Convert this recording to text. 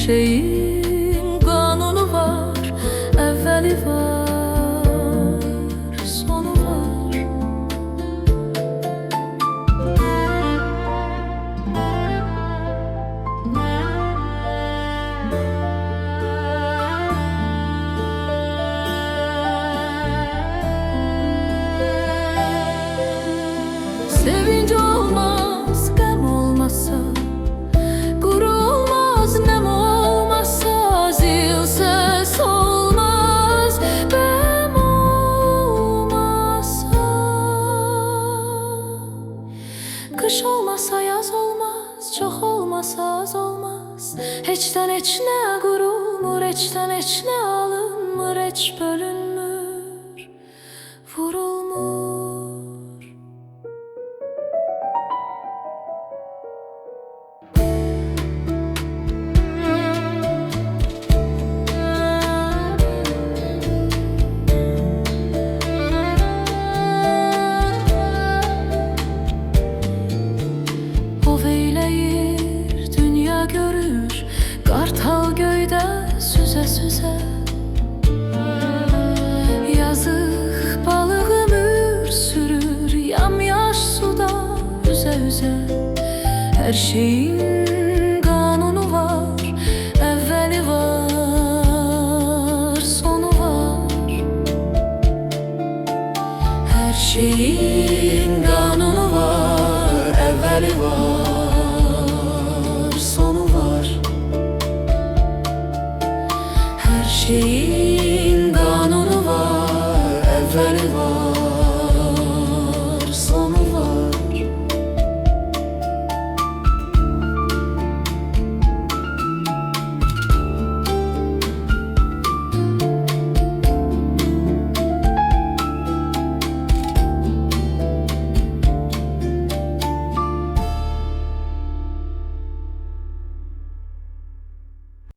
şeyin kanunu var, evveli var, sonu var. Sevinç olmaz, gam olmazsa, gurur olmaz, nem olmazsa, zil ses olmaz, bem olmazsa. Kış olmazsa yaz olmaz, çok olmazsa az olmaz. Heçten heçne gurulmur, heçten heçne alınmır, heç bölünmür, vurulmur. Dünya görür, kartal göyde süze süze. Yazık balık ömür sürür, yamyaş suda üze üze. Her şeyin kanunu var, evveli var, sonu var. Her şeyin kanunu var, evveli var,